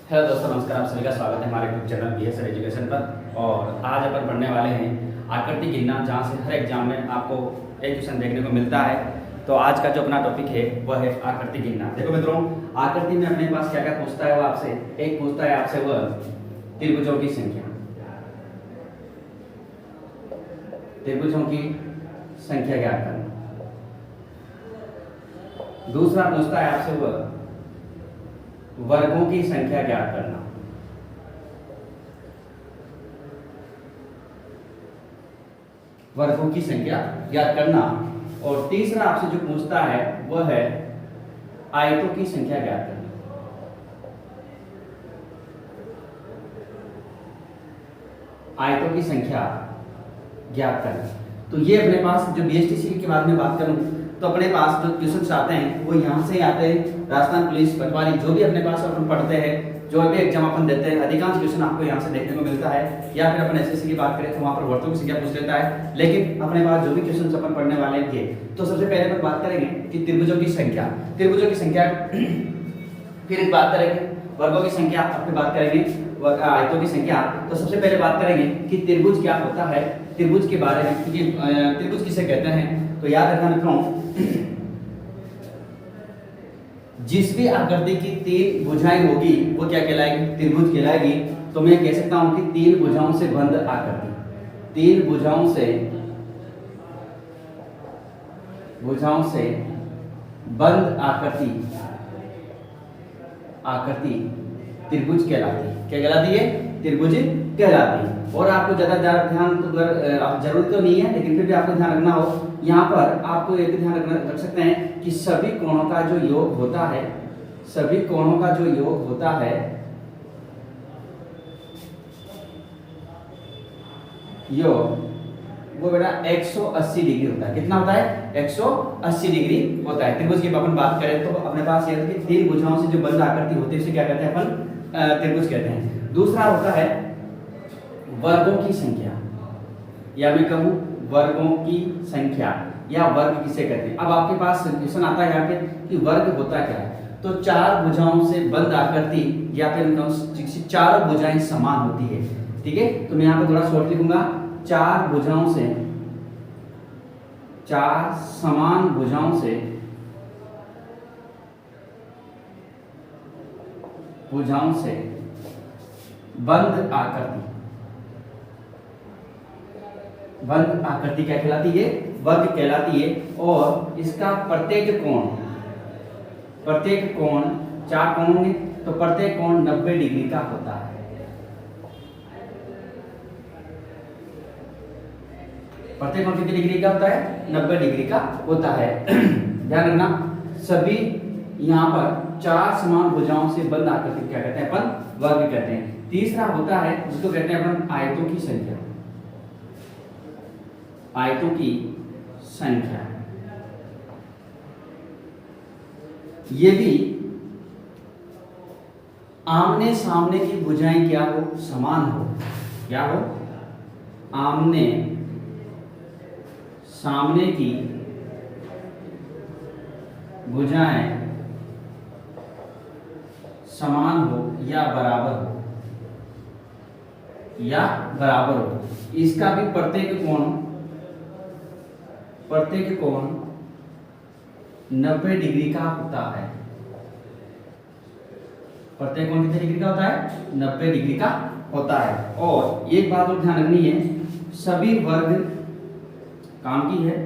Hello दोस्तों, नमस्कार। आप सभी का स्वागत है हमारे YouTube channel B S education पर। और आज अपन पढ़ने वाले हैं आकृति गिनना, जहाँ से हर एग्जाम में आपको एक क्वेश्चन देखने को मिलता है। तो आज का जो अपना टॉपिक है वह है आकृति गिनना। देखो मित्रों, आकृति में अपने पास क्या क्या पूछता है वो आपसे। एक पूछता है आपसे वह त्रिभुजों की संख्या, त्रिभुजों की संख्या ज्ञात करना। दूसरा पूछता है आपसे वह वर्गों की संख्या ज्ञात करना। वर्गों की संख्या ज्ञात करना। और तीसरा आपसे जो पूछता है वह है आयतों की संख्या ज्ञात करना। आयतों की संख्या ज्ञात करना। तो ये अपने पास जो बीएसटीसी के बारे में बात करूं तो अपने पास जो क्वेश्चंस आते हैं वो यहाँ से आते हैं। राजस्थान पुलिस, पटवारी, जो भी अपने पास अपन पढ़ते हैं, जो भी एग्जाम अपन देते हैं, अधिकांश क्वेश्चन आपको यहाँ से देखने को मिलता है। या फिर अपन एसएससी की बात करें तो वहाँ पर वर्गों की संख्या पूछ लेता है। लेकिन अपने पास जो भी क्वेश्चन अपन पढ़ने वाले हैं, तो सबसे पहले अपन बात करेंगे कि त्रिभुजों की संख्या, त्रिभुजों की संख्या, फिर बात करेंगे वर्गों की संख्या, फिर बात करेंगे आयतों की संख्या। तो सबसे पहले बात करेंगे कि त्रिभुज क्या होता है, त्रिभुज के बारे में। क्योंकि त्रिभुज किसे कहते हैं तो याद रखना मित्रों, जिस भी आकृति की तीन भुजाएं होगी वो क्या कहलाएगी, त्रिभुज कहलाएगी। तो मैं कह सकता हूं कि तीन भुजाओं से बंद आकृति, तीन भुजाओं से बंद आकृति, आकृति त्रिभुज कहलाती है। क्या कहलाती है? त्रिभुज कहलाती है। और आपको ज्यादा ध्यान तो जरूरत तो नहीं है, लेकिन फिर भी आपको ध्यान रखना हो, यहाँ पर आपको एक ध्यान रख सकते हैं कि सभी कोणों का जो योग होता है, सभी कोणों का जो योग होता है योग वो बेटा 180 डिग्री होता है। कितना होता है? 180 डिग्री होता है। त्रिभुज की अपन बात करें तो अपने पास ये कि तीन भुजाओं से जो बंद आकृति होती है उसे क्या कहते हैं? अपन त्रिभुज कहते हैं। दूसरा होता है वर्गों की संख्या, या मैं कहूं वर्गों की संख्या, या वर्ग किसे कहते हैं। अब आपके पास क्वेश्चन आता है यहाँ पे कि वर्ग होता क्या है। तो चार भुजाओं से बंद आकृति, या फिर चारों भुजाएं समान होती है। ठीक है, तो मैं यहाँ पे थोड़ा शॉर्ट लिखूंगा। चार भुजाओं से, चार समान भुजाओं से, भुजाओं से बंद आकृति, बंद आकृति क्या कहलाती है? वर्ग कहलाती है। और इसका प्रत्येक कोण, प्रत्येक कोण, चार कोण होंगे तो प्रत्येक कोण 90 डिग्री का होता है। प्रत्येक कोण कितनी डिग्री का होता है? 90 डिग्री का होता है। ध्यान रखना, सभी यहाँ पर चार समान भुजाओं से बंद आकृति क्या कहते हैं? अपन वर्ग कहते हैं। तीसरा होता है जिसको कहते हैं अपन आयतों की संख्या, आयतों की संख्या। ये भी आमने सामने की भुजाएं क्या हो? समान हो। क्या हो? आमने सामने की भुजाएं समान हो या बराबर हो, या बराबर हो। इसका भी प्रत्येक कोण 90 डिग्री का होता है। प्रत्येक कोण कितने डिग्री का होता है? 90 डिग्री का होता है। और एक बात और ध्यान रखनी है, सभी वर्ग काम की है,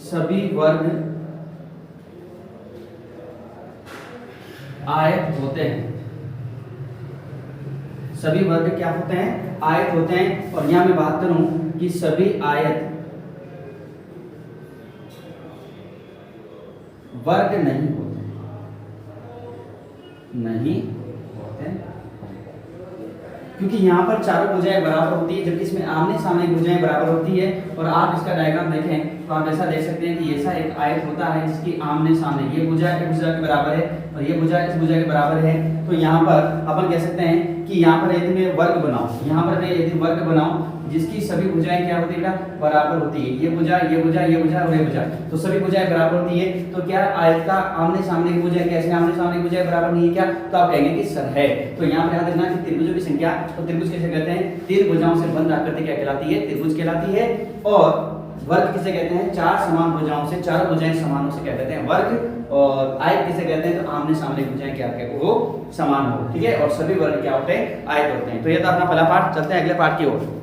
सभी वर्ग आयत होते हैं। सभी वर्ग क्या होते हैं? आयत होते हैं। और यहां मैं बात करूं कि सभी आयत वर्ग नहीं होते, नहीं होते, क्योंकि यहाँ पर चारों भुजाएं बराबर होती है, जबकि इसमें आमने सामने भुजाएं बराबर होती है। और आप इसका डायग्राम देखें तो आप ऐसा देख सकते हैं कि ऐसा एक आयत होता है जिसकी आमने सामने ये भुजा इस भुजा के बराबर है और ये भुजा इस भुजा के बराबर है। तो यहाँ पर अपन कह सकते हैं कि यहाँ पर यदि मैं वर्ग बनाऊं, यहाँ पर मैं यदि वर्ग बनाऊं जिसकी सभी भुजाएं क्या होती है, बराबर होती है, ये भुजा ये भुजा ये भुजा और ये भुजा, तो सभी भुजाएं बराबर होती है। तो क्या आयत का आमने सामने की भुजाएं कैसे आमने सामने की भुजाएं बराबर नहीं है क्या, तो आप कहेंगे कि सर है। तो यहाँ पर याद रखना कि त्रिभुजों की संख्या, तो त्रिभुज कैसे कहते हैं, तीन भुजाओं से बंध आकृति क्या कहलाती है, त्रिभुज कहलाती है। और वर्ग किसे कहते हैं, चार समान भुजाओं से, चार भुजाएं समानों से क्या कहते हैं वर्ग। और आयत किसे कहते हैं, तो आमने सामने भुजाएं क्या कहते हैं, वो समान हो, ठीक है। और सभी वर्ग क्या होते हैं, आयत होते हैं। तो ये था अपना पहला पार्ट, चलते हैं अगले पार्ट की ओर।